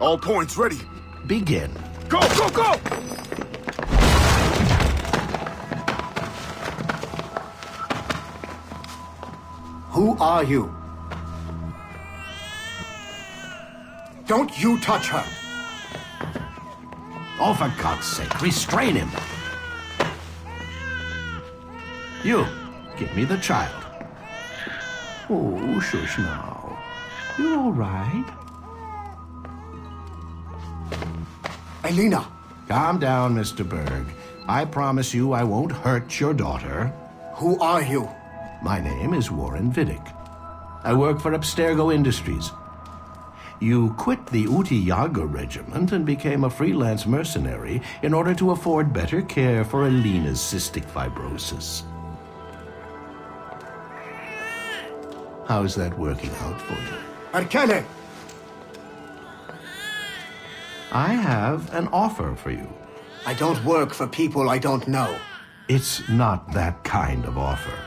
All points ready. Begin. Go, go, go! Who are you? Don't you touch her! Oh, for God's sake, restrain him. You, give me the child. Oh, shush now. You're all right. Elena! Calm down, Mr. Berg. I promise you I won't hurt your daughter. Who are you? My name is Warren Vidic. I work for Abstergo Industries. You quit the Utiyaga regiment and became a freelance mercenary in order to afford better care for Elena's cystic fibrosis. How's that working out for you? Arkele! I have an offer for you. I don't work for people I don't know. It's not that kind of offer.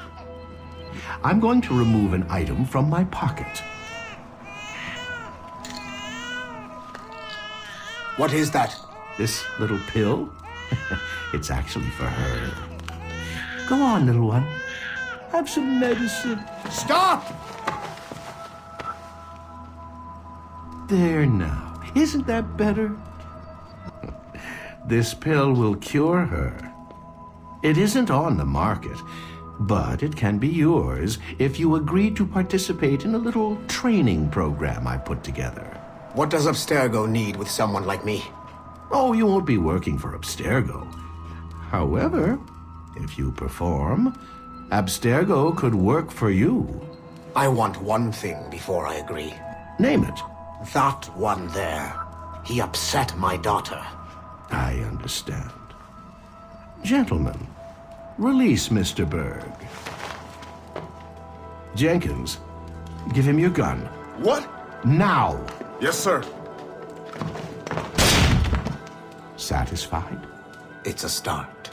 I'm going to remove an item from my pocket. What is that? This little pill? It's actually for her. Go on, little one. Have some medicine. Stop! There now. Isn't that better? This pill will cure her. It isn't on the market, but it can be yours if you agree to participate in a little training program I put together. What does Abstergo need with someone like me? Oh, you won't be working for Abstergo. However, if you perform, Abstergo could work for you. I want one thing before I agree. Name it. That one there. He upset my daughter. I understand. Gentlemen, release Mr. Berg. Jenkins, give him your gun. What? Now! Yes, sir. Satisfied? It's a start.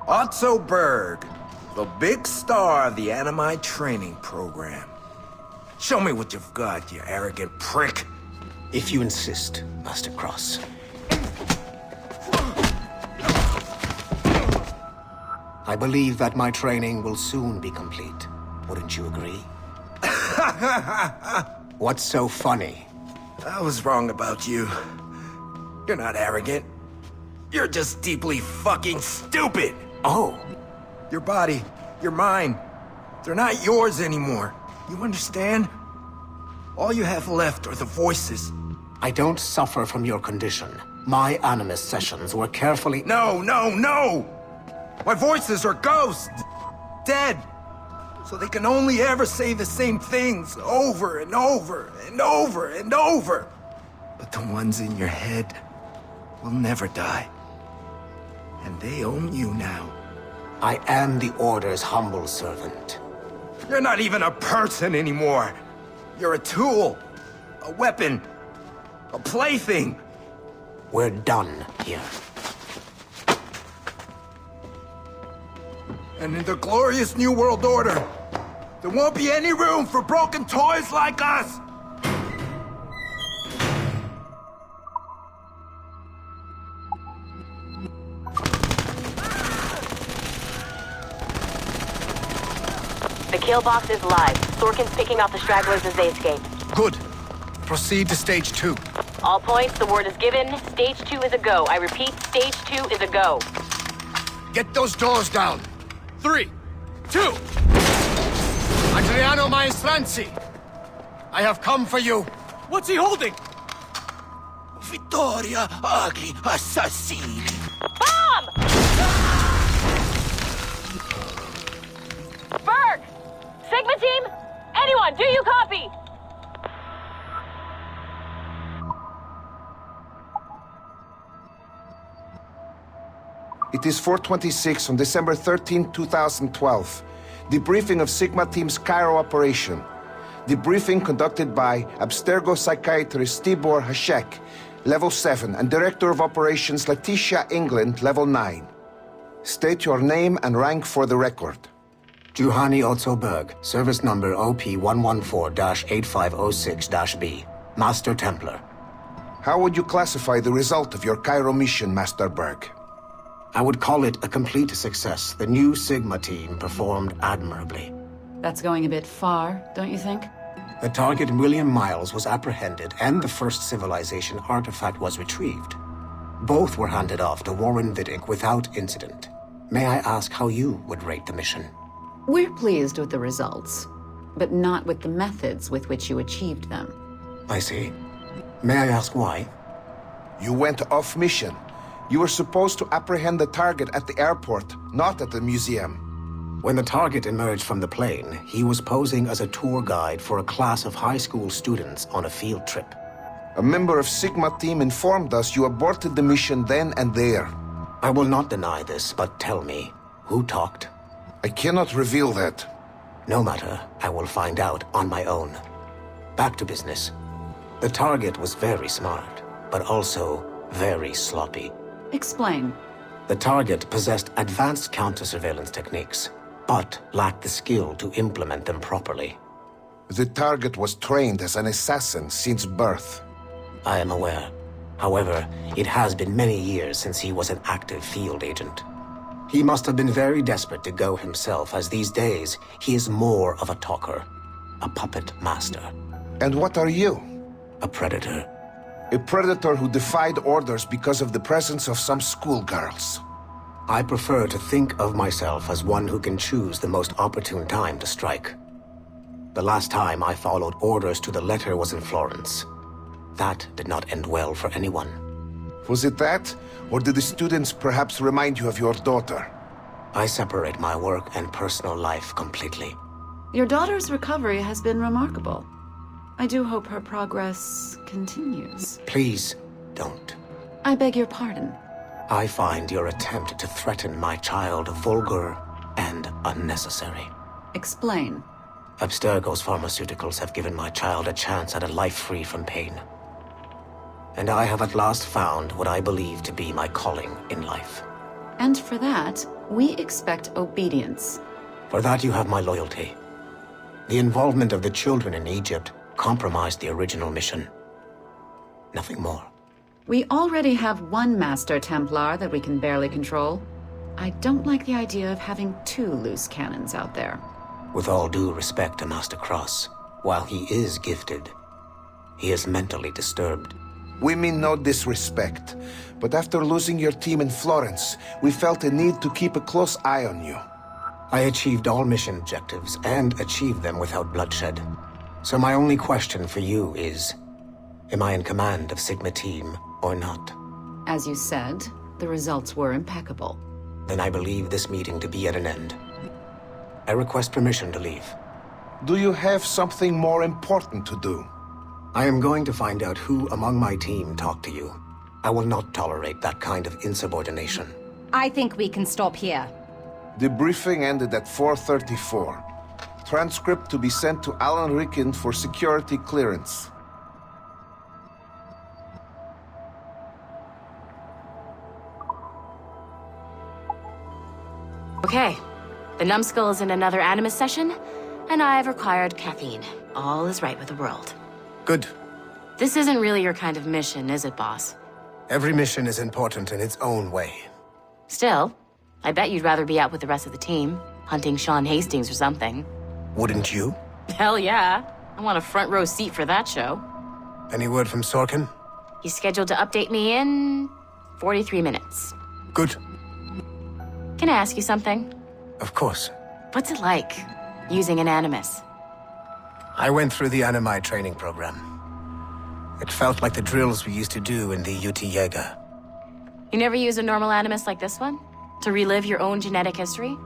Otto Berg, the big star of the anime training program. Show me what you've got, you arrogant prick. If you insist, Master Cross. I believe that my training will soon be complete. Wouldn't you agree? What's so funny? I was wrong about you. You're not arrogant. You're just deeply fucking stupid. Oh, Your body, your mind, they're not yours anymore. You understand? All you have left are the voices. I don't suffer from your condition. My animus sessions were carefully... No, no, no! My voices are ghosts! Dead! So they can only ever say the same things over and over and over and over. But the ones in your head will never die. And they own you now. I am the Order's humble servant. You're not even a person anymore. You're a tool, a weapon, a plaything. We're done here. And in the glorious New World Order, there won't be any room for broken toys like us! The kill box is live. Sorkin's picking off the stragglers as they escape. Good. Proceed to stage 2. All points, the word is given. Stage 2 is a go. I repeat, stage 2 is a go. Get those doors down. 3, 2. Adriano Maestranzi, I have come for you. What's he holding? Vittoria agli assassini. Bomb! Berg! Sigma team? Anyone, do you copy? It is 4:26 on December 13, 2012. Debriefing of Sigma Team's Cairo operation. Debriefing conducted by Abstergo psychiatrist Tibor Hashek, Level 7, and Director of Operations Letitia England, Level 9. State your name and rank for the record. Juhani Otto Berg, service number OP-114-8506-B, Master Templar. How would you classify the result of your Cairo mission, Master Berg? I would call it a complete success. The new Sigma team performed admirably. That's going a bit far, don't you think? The target, William Myles, was apprehended and the first civilization artifact was retrieved. Both were handed off to Warren Vidic without incident. May I ask how you would rate the mission? We're pleased with the results, but not with the methods with which you achieved them. I see. May I ask why? You went off mission. You were supposed to apprehend the target at the airport, not at the museum. When the target emerged from the plane, he was posing as a tour guide for a class of high school students on a field trip. A member of Sigma team informed us you aborted the mission then and there. I will not deny this, but tell me, who talked? I cannot reveal that. No matter, I will find out on my own. Back to business. The target was very smart, but also very sloppy. Explain. The target possessed advanced counter-surveillance techniques, but lacked the skill to implement them properly. The target was trained as an assassin since birth. I am aware. However, it has been many years since he was an active field agent. He must have been very desperate to go himself, as these days he is more of a talker, a puppet master. And what are you? A predator. A predator who defied orders because of the presence of some schoolgirls. I prefer to think of myself as one who can choose the most opportune time to strike. The last time I followed orders to the letter was in Florence. That did not end well for anyone. Was it that? Or did the students perhaps remind you of your daughter? I separate my work and personal life completely. Your daughter's recovery has been remarkable. I do hope her progress continues. Please, don't. I beg your pardon. I find your attempt to threaten my child vulgar and unnecessary. Explain. Abstergo's pharmaceuticals have given my child a chance at a life free from pain. And I have at last found what I believe to be my calling in life. And for that, we expect obedience. For that you have my loyalty. The involvement of the children in Egypt compromised the original mission. Nothing more. We already have one Master Templar that we can barely control. I don't like the idea of having two loose cannons out there. With all due respect to Master Cross, while he is gifted, he is mentally disturbed. We mean no disrespect, but after losing your team in Florence, we felt a need to keep a close eye on you. I achieved all mission objectives, and achieved them without bloodshed. So my only question for you is, am I in command of Sigma Team or not? As you said, the results were impeccable. Then I believe this meeting to be at an end. I request permission to leave. Do you have something more important to do? I am going to find out who among my team talked to you. I will not tolerate that kind of insubordination. I think we can stop here. The briefing ended at 4:34. Transcript to be sent to Alan Ricken for security clearance. Okay. The numbskull is in another Animus session, and I've required caffeine. All is right with the world. Good. This isn't really your kind of mission, is it, boss? Every mission is important in its own way. Still, I bet you'd rather be out with the rest of the team, hunting Sean Hastings or something. Wouldn't you? Hell yeah. I want a front row seat for that show. Any word from Sorkin? He's scheduled to update me in 43 minutes. Good. Can I ask you something? Of course. What's it like, using an Animus? I went through the Animi training program. It felt like the drills we used to do in the UT Jaeger. You never use a normal Animus like this one? To relive your own genetic history?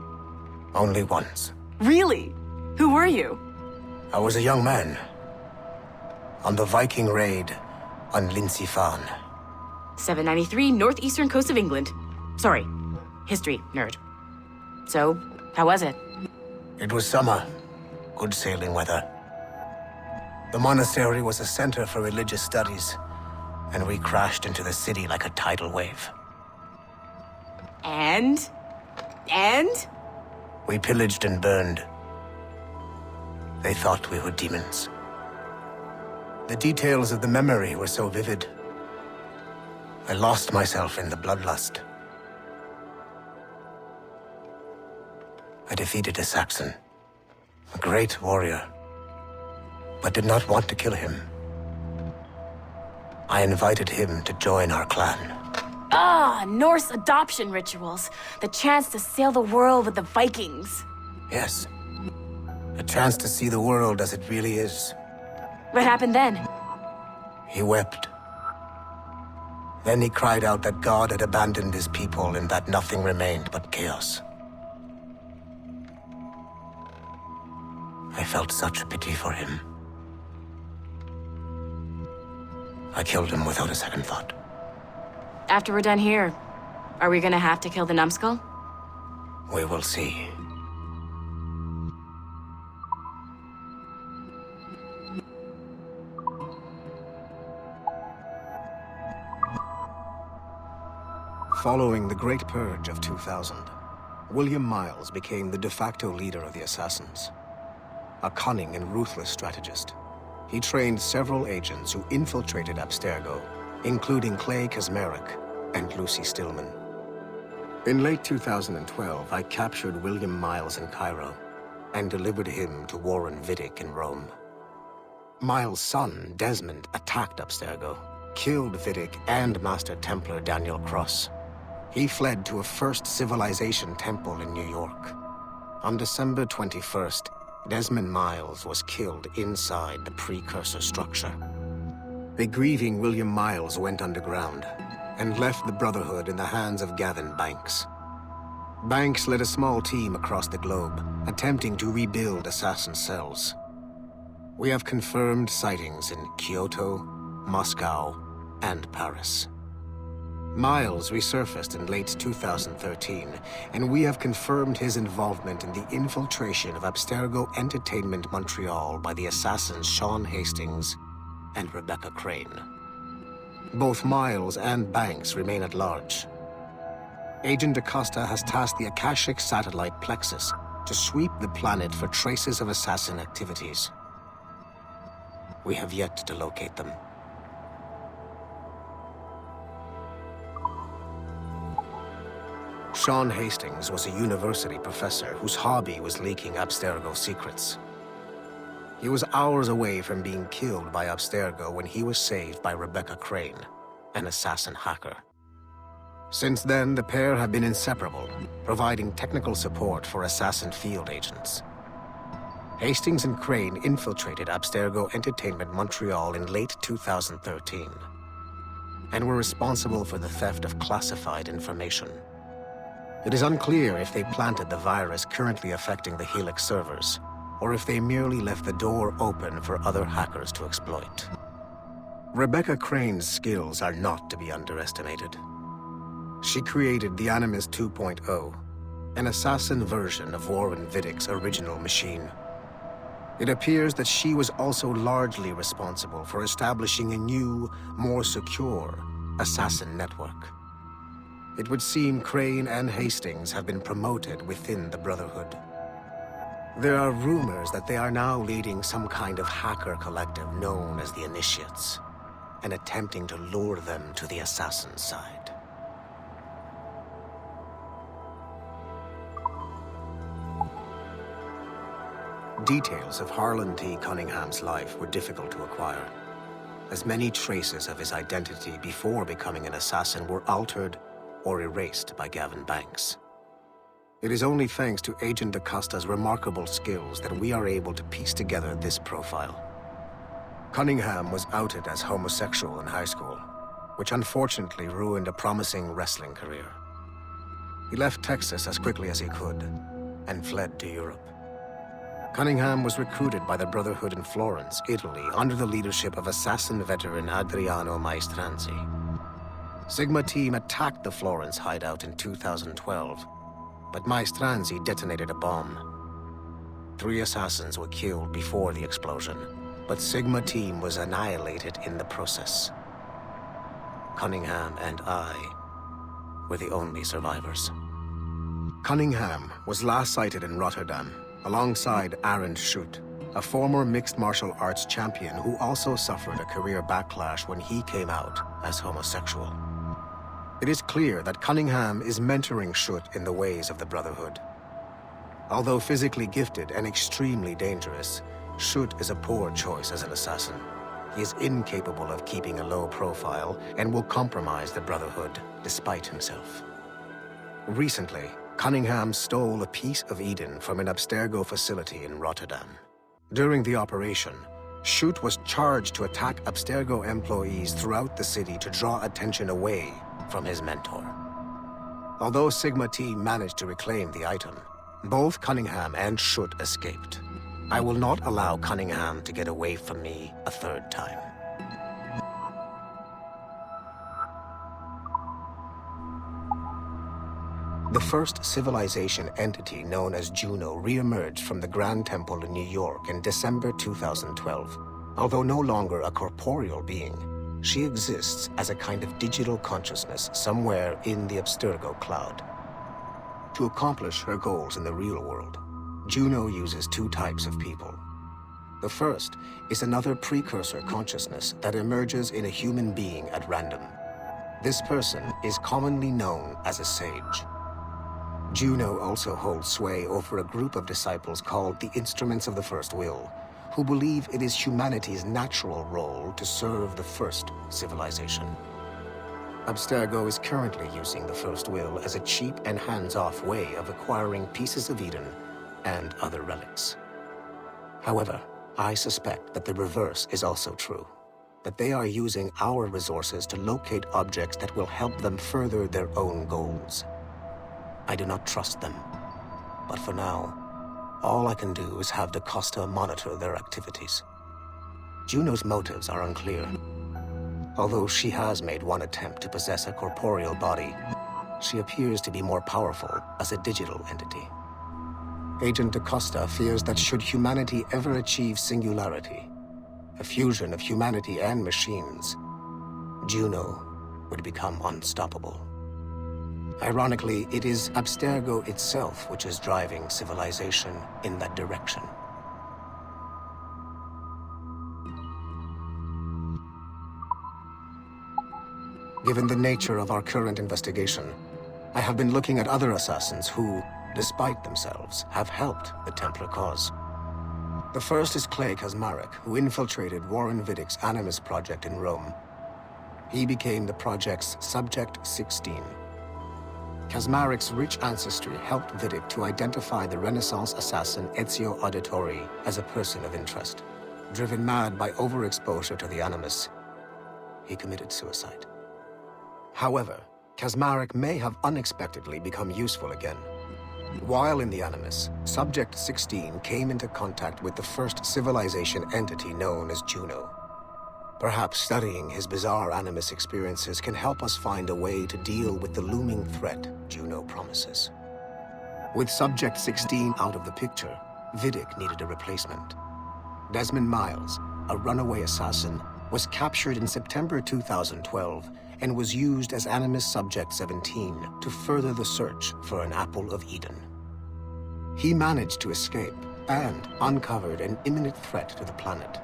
Only once. Really? Who were you? I was a young man. On the Viking raid on Lindsey Fan. 793, northeastern coast of England. Sorry, history nerd. So, how was it? It was summer. Good sailing weather. The monastery was a center for religious studies, and we crashed into the city like a tidal wave. And? And? We pillaged and burned. They thought we were demons. The details of the memory were so vivid. I lost myself in the bloodlust. I defeated a Saxon, a great warrior, but did not want to kill him. I invited him to join our clan. Ah, Norse adoption rituals. The chance to sail the world with the Vikings. Yes, a chance to see the world as it really is. What happened then? He wept. Then he cried out that God had abandoned his people and that nothing remained but chaos. I felt such pity for him. I killed him without a second thought. After we're done here, are we gonna have to kill the numbskull? We will see. Following the Great Purge of 2000, William Myles became the de facto leader of the Assassins. A cunning and ruthless strategist, he trained several agents who infiltrated Abstergo, including Clay Kasmeric and Lucy Stillman. In late 2012, I captured William Myles in Cairo and delivered him to Warren Vidic in Rome. Myles' son, Desmond, attacked Abstergo, killed Vidic and Master Templar Daniel Cross. He fled to a First Civilization temple in New York. On December 21st, Desmond Myles was killed inside the precursor structure. The grieving William Myles went underground and left the Brotherhood in the hands of Gavin Banks. Banks led a small team across the globe, attempting to rebuild assassin cells. We have confirmed sightings in Kyoto, Moscow, and Paris. Myles resurfaced in late 2013, and we have confirmed his involvement in the infiltration of Abstergo Entertainment Montreal by the assassins Sean Hastings and Rebecca Crane. Both Myles and Banks remain at large. Agent Acosta has tasked the Akashic satellite Plexus to sweep the planet for traces of assassin activities. We have yet to locate them. Sean Hastings was a university professor whose hobby was leaking Abstergo secrets. He was hours away from being killed by Abstergo when he was saved by Rebecca Crane, an assassin hacker. Since then, the pair have been inseparable, providing technical support for assassin field agents. Hastings and Crane infiltrated Abstergo Entertainment Montreal in late 2013, and were responsible for the theft of classified information. It is unclear if they planted the virus currently affecting the Helix servers, or if they merely left the door open for other hackers to exploit. Rebecca Crane's skills are not to be underestimated. She created the Animus 2.0, an assassin version of Warren Vidic's original machine. It appears that she was also largely responsible for establishing a new, more secure assassin network. It would seem Crane and Hastings have been promoted within the Brotherhood. There are rumors that they are now leading some kind of hacker collective known as the Initiates, and attempting to lure them to the assassin side. Details of Harlan T. Cunningham's life were difficult to acquire, as many traces of his identity before becoming an assassin were altered or erased by Gavin Banks. It is only thanks to Agent Acosta's remarkable skills that we are able to piece together this profile. Cunningham was outed as homosexual in high school, which unfortunately ruined a promising wrestling career. He left Texas as quickly as he could and fled to Europe. Cunningham was recruited by the Brotherhood in Florence, Italy, under the leadership of assassin veteran Adriano Maestranzi. Sigma Team attacked the Florence hideout in 2012, but Maestranzi detonated a bomb. 3 assassins were killed before the explosion, but Sigma Team was annihilated in the process. Cunningham and I were the only survivors. Cunningham was last sighted in Rotterdam, alongside Arend Schutt, a former mixed martial arts champion who also suffered a career backlash when he came out as homosexual. It is clear that Cunningham is mentoring Schutt in the ways of the Brotherhood. Although physically gifted and extremely dangerous, Schutt is a poor choice as an assassin. He is incapable of keeping a low profile and will compromise the Brotherhood despite himself. Recently, Cunningham stole a piece of Eden from an Abstergo facility in Rotterdam. During the operation, Schutt was charged to attack Abstergo employees throughout the city to draw attention away from his mentor. Although Sigma T managed to reclaim the item, both Cunningham and Schutt escaped. I will not allow Cunningham to get away from me a third time. The first civilization entity known as Juno re-emerged from the Grand Temple in New York in December 2012. Although no longer a corporeal being, she exists as a kind of digital consciousness somewhere in the Abstergo cloud. To accomplish her goals in the real world, Juno uses two types of people. The first is another precursor consciousness that emerges in a human being at random. This person is commonly known as a sage. Juno also holds sway over a group of disciples called the Instruments of the First Will, who believe it is humanity's natural role to serve the first civilization. Abstergo is currently using the First Will as a cheap and hands-off way of acquiring pieces of Eden and other relics. However, I suspect that the reverse is also true, that they are using our resources to locate objects that will help them further their own goals. I do not trust them, but for now, all I can do is have DaCosta monitor their activities. Juno's motives are unclear. Although she has made one attempt to possess a corporeal body, she appears to be more powerful as a digital entity. Agent DaCosta fears that should humanity ever achieve singularity, a fusion of humanity and machines, Juno would become unstoppable. Ironically, it is Abstergo itself which is driving civilization in that direction. Given the nature of our current investigation, I have been looking at other assassins who, despite themselves, have helped the Templar cause. The first is Clay Kaczmarek, who infiltrated Warren Vidick's Animus project in Rome. He became the project's Subject 16. Kaczmarek's rich ancestry helped Vidick to identify the Renaissance assassin Ezio Auditore as a person of interest. Driven mad by overexposure to the Animus, he committed suicide. However, Kaczmarek may have unexpectedly become useful again. While in the Animus, Subject 16 came into contact with the first civilization entity known as Juno. Perhaps studying his bizarre Animus experiences can help us find a way to deal with the looming threat Juno promises. With Subject 16 out of the picture, Vidick needed a replacement. Desmond Myles, a runaway assassin, was captured in September 2012 and was used as Animus Subject 17 to further the search for an Apple of Eden. He managed to escape and uncovered an imminent threat to the planet.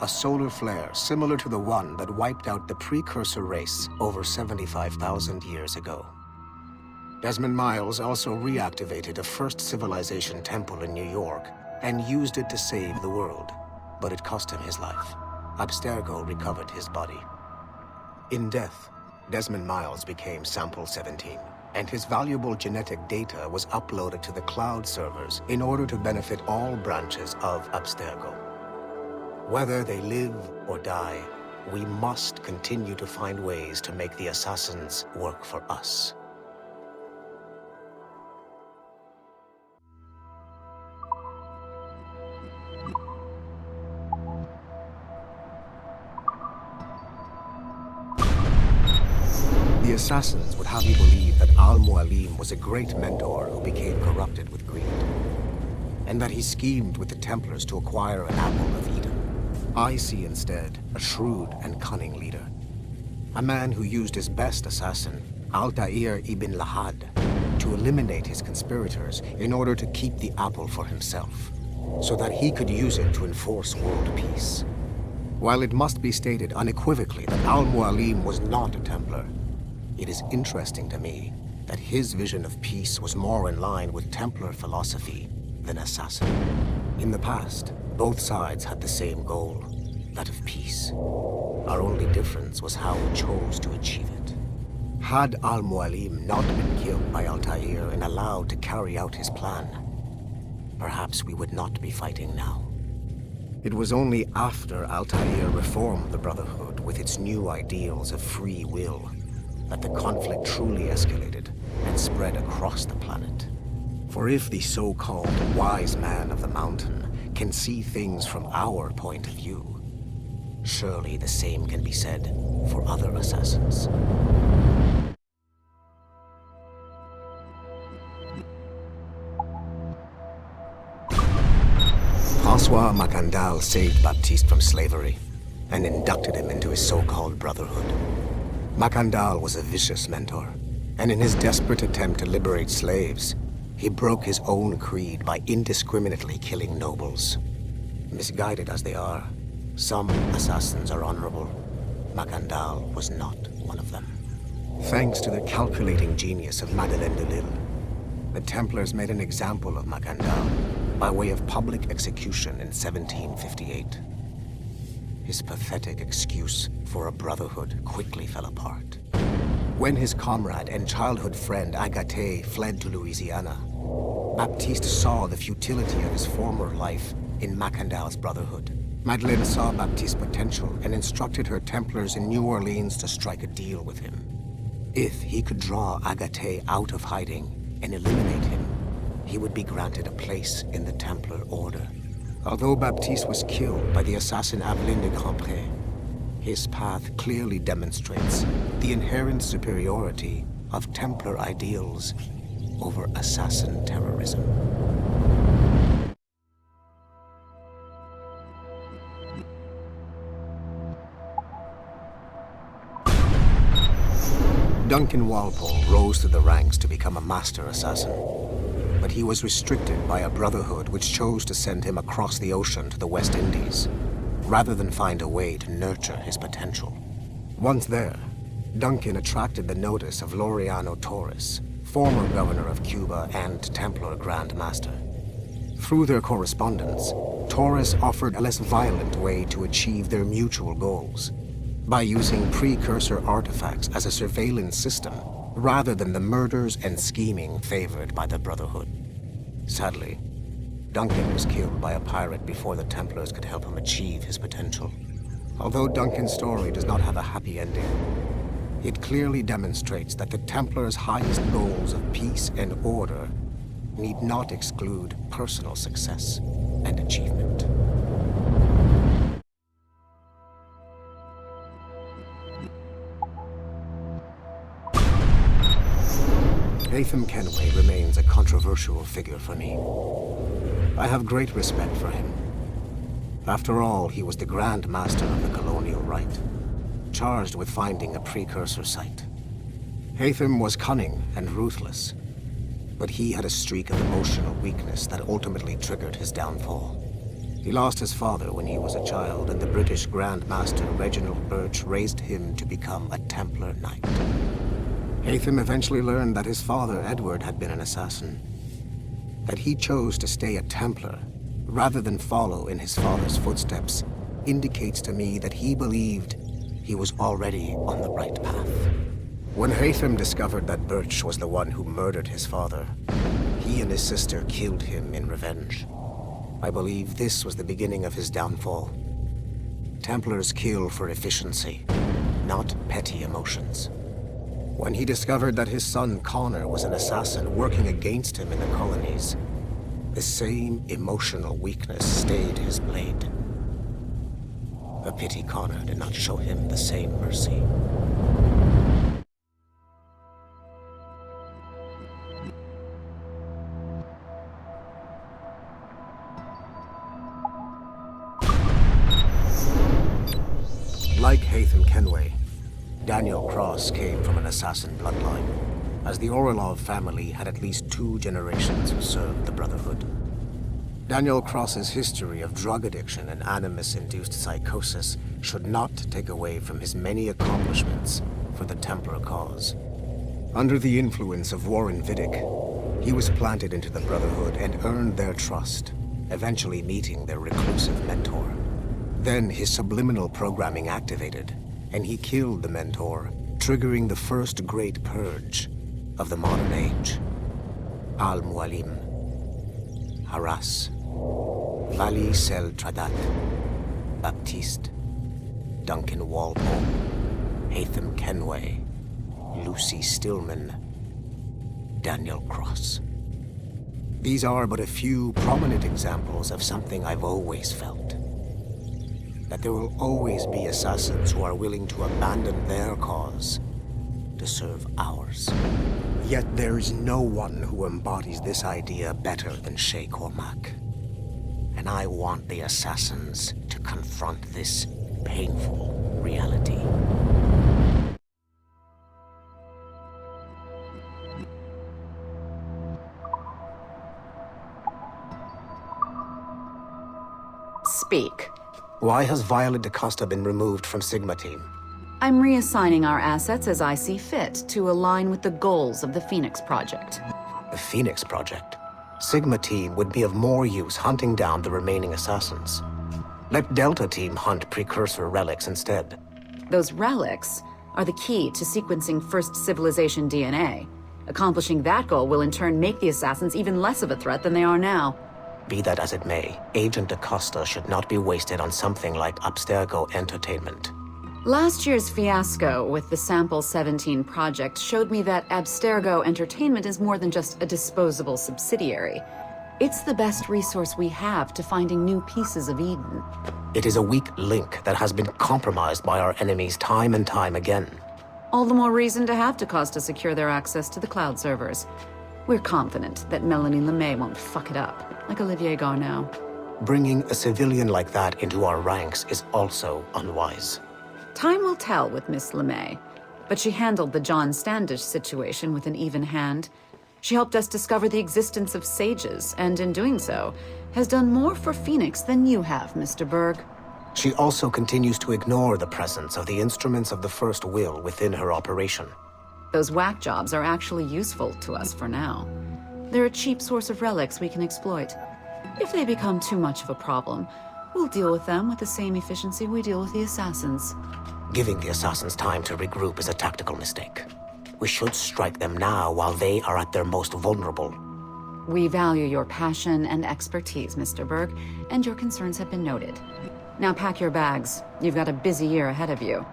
A solar flare similar to the one that wiped out the precursor race over 75,000 years ago. Desmond Myles also reactivated a first civilization temple in New York and used it to save the world, but it cost him his life. Abstergo recovered his body. In death, Desmond Myles became Sample 17, and his valuable genetic data was uploaded to the cloud servers in order to benefit all branches of Abstergo. Whether they live or die, we must continue to find ways to make the assassins work for us. The assassins would have you believe that Al-Mualim was a great mentor who became corrupted with greed, and that he schemed with the Templars to acquire an Apple of Eden. I see instead a shrewd and cunning leader, a man who used his best assassin, Altair ibn Lahad, to eliminate his conspirators in order to keep the apple for himself, so that he could use it to enforce world peace. While it must be stated unequivocally that Al-Mualim was not a Templar, it is interesting to me that his vision of peace was more in line with Templar philosophy than assassin. In the past, both sides had the same goal, that of peace. Our only difference was how we chose to achieve it. Had Al-Mualim not been killed by Altair and allowed to carry out his plan, perhaps we would not be fighting now. It was only after Altair reformed the Brotherhood with its new ideals of free will that the conflict truly escalated and spread across the planet. For if the so-called wise man of the mountain can see things from our point of view, surely the same can be said for other assassins. François Macandal saved Baptiste from slavery and inducted him into his so-called Brotherhood. Macandal was a vicious mentor, and in his desperate attempt to liberate slaves, he broke his own creed by indiscriminately killing nobles. Misguided as they are, some assassins are honorable. Macandal was not one of them. Thanks to the calculating genius of Madeleine de Lille, the Templars made an example of Macandal by way of public execution in 1758. His pathetic excuse for a brotherhood quickly fell apart. When his comrade and childhood friend Agathe fled to Louisiana, Baptiste saw the futility of his former life in Macandal's brotherhood. Madeleine saw Baptiste's potential and instructed her Templars in New Orleans to strike a deal with him. If he could draw Agathe out of hiding and eliminate him, he would be granted a place in the Templar Order. Although Baptiste was killed by the assassin Aveline de Grandpré, his path clearly demonstrates the inherent superiority of Templar ideals over assassin terrorism. Duncan Walpole rose through the ranks to become a master assassin, but he was restricted by a brotherhood which chose to send him across the ocean to the West Indies, rather than find a way to nurture his potential. Once there, Duncan attracted the notice of Laureano Torres, former governor of Cuba and Templar Grand Master. Through their correspondence, Torres offered a less violent way to achieve their mutual goals, by using precursor artifacts as a surveillance system, rather than the murders and scheming favored by the Brotherhood. Sadly, Duncan was killed by a pirate before the Templars could help him achieve his potential. Although Duncan's story does not have a happy ending, it clearly demonstrates that the Templars' highest goals of peace and order need not exclude personal success and achievement. Kenway remains a controversial figure for me. I have great respect for him. After all, he was the Grand Master of the Colonial Rite, charged with finding a precursor site. Haytham was cunning and ruthless, but he had a streak of emotional weakness that ultimately triggered his downfall. He lost his father when he was a child, and the British Grand Master Reginald Birch raised him to become a Templar Knight. Haytham eventually learned that his father, Edward, had been an assassin. That he chose to stay a Templar, rather than follow in his father's footsteps, indicates to me that he believed he was already on the right path. When Haytham discovered that Birch was the one who murdered his father, he and his sister killed him in revenge. I believe this was the beginning of his downfall. Templars kill for efficiency, not petty emotions. When he discovered that his son Connor was an assassin working against him in the colonies, the same emotional weakness stayed his blade. A pity Connor did not show him the same mercy. Like Haytham Kenway, Daniel Cross came from an assassin bloodline. as the Orlov family had at least 2 generations who served the Brotherhood. Daniel Cross's history of drug addiction and animus-induced psychosis should not take away from his many accomplishments for the Templar cause. Under the influence of Warren Vidic, he was planted into the Brotherhood and earned their trust, eventually meeting their reclusive mentor. Then his subliminal programming activated, and he killed the mentor, triggering the first great purge of the modern age. Al-Mualim, Haras, Vali Sel Tradat, Baptiste, Duncan Walpole, Hatham Kenway, Lucy Stillman, Daniel Cross. These are but a few prominent examples of something I've always felt. That there will always be assassins who are willing to abandon their cause to serve ours. Yet there is no one who embodies this idea better than Shay Cormac. And I want the assassins to confront this painful reality. Speak. Why has Violet DaCosta been removed from Sigma Team? I'm reassigning our assets as I see fit to align with the goals of the Phoenix Project. The Phoenix Project? Sigma Team would be of more use hunting down the remaining assassins. Let Delta Team hunt precursor relics instead. Those relics are the key to sequencing First Civilization DNA. Accomplishing that goal will in turn make the assassins even less of a threat than they are now. Be that as it may, Agent DaCosta should not be wasted on something like Abstergo Entertainment. Last year's fiasco with the Sample 17 project showed me that Abstergo Entertainment is more than just a disposable subsidiary. It's the best resource we have to finding new pieces of Eden. It is a weak link that has been compromised by our enemies time and time again. All the more reason to have DaCosta secure their access to the cloud servers. We're confident that Melanie LeMay won't fuck it up, like Olivier Garneau. Bringing a civilian like that into our ranks is also unwise. Time will tell with Miss LeMay, but she handled the John Standish situation with an even hand. She helped us discover the existence of sages, and in doing so, has done more for Phoenix than you have, Mr. Berg. She also continues to ignore the presence of the instruments of the First Will within her operation. Those whack jobs are actually useful to us for now. They're a cheap source of relics we can exploit. If they become too much of a problem, we'll deal with them with the same efficiency we deal with the assassins. Giving the assassins time to regroup is a tactical mistake. We should strike them now while they are at their most vulnerable. We value your passion and expertise, Mr. Berg, and your concerns have been noted. Now pack your bags. You've got a busy year ahead of you.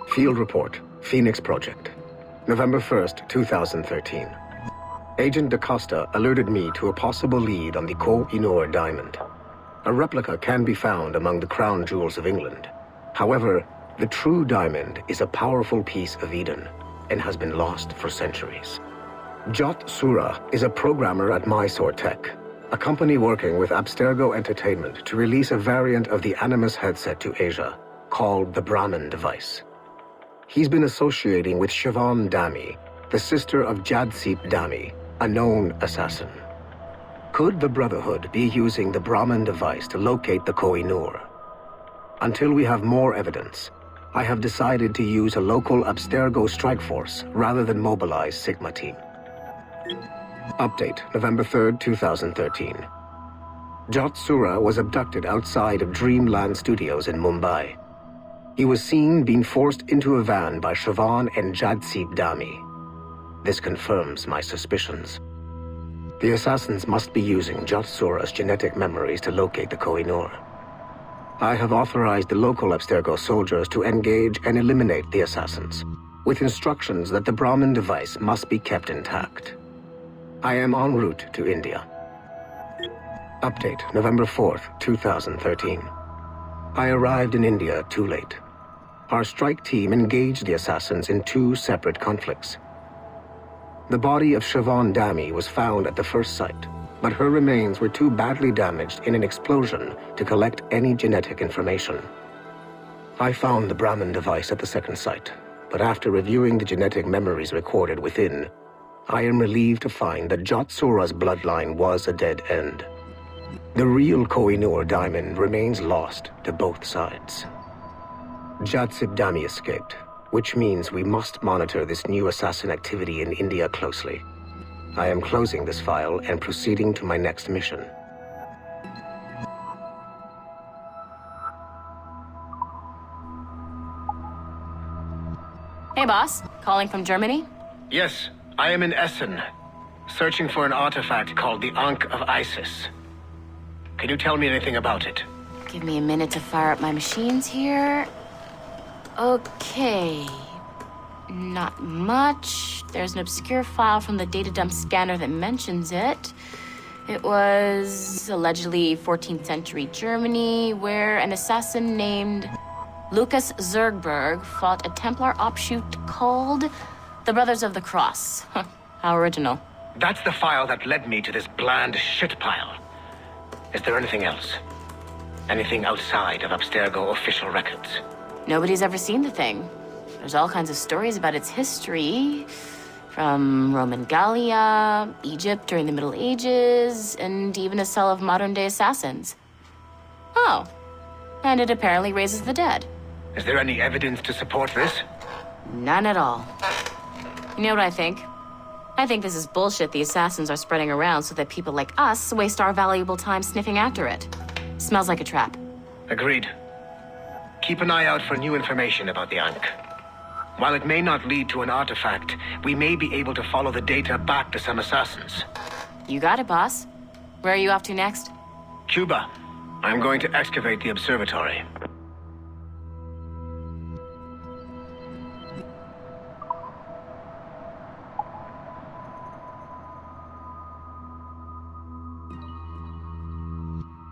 Field Report, Phoenix Project. November 1st, 2013. Agent DaCosta alerted me to a possible lead on the Koh-i-Noor diamond. A replica can be found among the crown jewels of England. However, the true diamond is a powerful piece of Eden and has been lost for centuries. Jot Sura is a programmer at Mysore Tech, a company working with Abstergo Entertainment to release a variant of the Animus headset to Asia, called the Brahman device. He's been associating with Siobhan Dami, the sister of Jadseep Dami, a known assassin. Could the Brotherhood be using the Brahman device to locate the Koh-i-Noor? Until we have more evidence, I have decided to use a local Abstergo strike force rather than mobilize Sigma Team. Update, November 3rd, 2013. Jot Sura was abducted outside of Dreamland Studios in Mumbai. He was seen being forced into a van by Siobhan and Jadseep Dami. This confirms my suspicions. The assassins must be using Jot Sura's genetic memories to locate the Koh-i-Noor. I have authorized the local Abstergo soldiers to engage and eliminate the assassins, with instructions that the Brahman device must be kept intact. I am en route to India. Update, November 4th, 2013. I arrived in India too late. Our strike team engaged the assassins in 2 separate conflicts. The body of Siobhan Dami was found at the first site, but her remains were too badly damaged in an explosion to collect any genetic information. I found the Brahmin device at the second site, but after reviewing the genetic memories recorded within, I am relieved to find that Jotsura's bloodline was a dead end. The real Koh-i-Noor diamond remains lost to both sides. Jatsib Dami escaped, which means we must monitor this new assassin activity in India closely. I am closing this file and proceeding to my next mission. Hey, boss. Calling from Germany? Yes, I am in Essen, searching for an artifact called the Ankh of Isis. Can you tell me anything about it? Give me a minute to fire up my machines here. Okay. Not much. There's an obscure file from the data dump scanner that mentions it. It was allegedly 14th century Germany, where an assassin named Lucas Zergberg fought a Templar offshoot called the Brothers of the Cross. How original. That's the file that led me to this bland shit pile. Is there anything else? Anything outside of Abstergo official records? Nobody's ever seen the thing. There's all kinds of stories about its history, from Roman Gallia, Egypt during the Middle Ages, and even a cell of modern-day assassins. Oh, and it apparently raises the dead. Is there any evidence to support this? None at all. You know what I think? I think this is bullshit the assassins are spreading around so that people like us waste our valuable time sniffing after it. Smells like a trap. Agreed. Keep an eye out for new information about the Ankh. While it may not lead to an artifact, we may be able to follow the data back to some assassins. You got it, boss. Where are you off to next? Cuba. I'm going to excavate the observatory.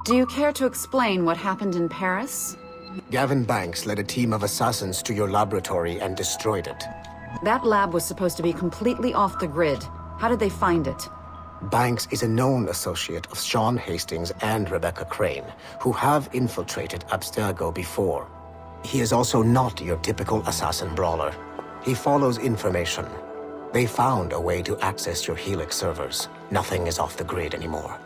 Do you care to explain what happened in Paris? Gavin Banks led a team of assassins to your laboratory and destroyed it. That lab was supposed to be completely off the grid. How did they find it? Banks is a known associate of Sean Hastings and Rebecca Crane, who have infiltrated Abstergo before. He is also not your typical assassin brawler. He follows information. They found a way to access your Helix servers. Nothing is off the grid anymore.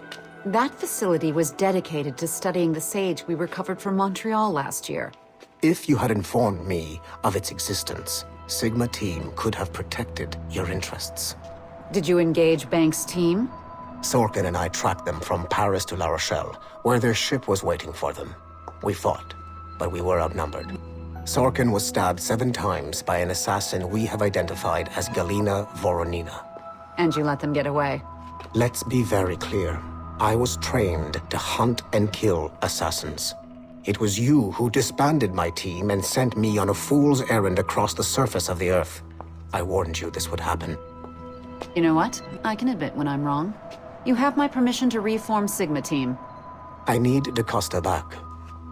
That facility was dedicated to studying the sage we recovered from Montreal last year. If you had informed me of its existence, Sigma Team could have protected your interests. Did you engage Banks' team? Sorkin and I tracked them from Paris to La Rochelle, where their ship was waiting for them. We fought, but we were outnumbered. Sorkin was stabbed 7 times by an assassin we have identified as Galina Voronina. And you let them get away? Let's be very clear. I was trained to hunt and kill assassins. It was you who disbanded my team and sent me on a fool's errand across the surface of the Earth. I warned you this would happen. You know what? I can admit when I'm wrong. You have my permission to reform Sigma Team. I need DaCosta back.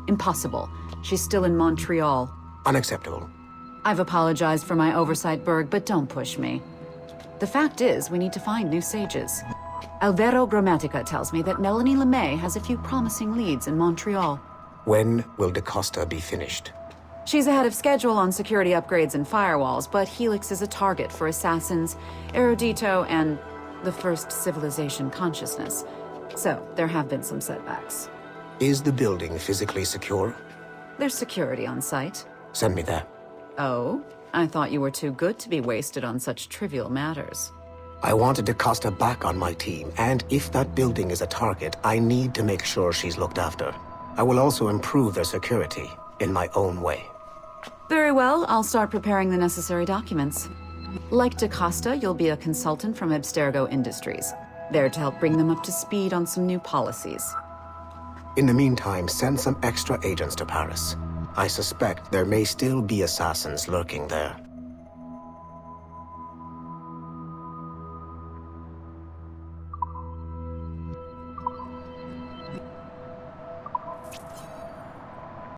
Impossible. She's still in Montreal. Unacceptable. I've apologized for my oversight, Berg, but don't push me. The fact is, we need to find new sages. Alvaro Grammatica tells me that Melanie LeMay has a few promising leads in Montreal. When will DaCosta be finished? She's ahead of schedule on security upgrades and firewalls, but Helix is a target for assassins, Erudito, and the First Civilization consciousness. So, there have been some setbacks. Is the building physically secure? There's security on site. Send me there. Oh? I thought you were too good to be wasted on such trivial matters. I wanted DaCosta back on my team, and if that building is a target, I need to make sure she's looked after. I will also improve their security in my own way. Very well, I'll start preparing the necessary documents. Like DaCosta, you'll be a consultant from Abstergo Industries, there to help bring them up to speed on some new policies. In the meantime, send some extra agents to Paris. I suspect there may still be assassins lurking there.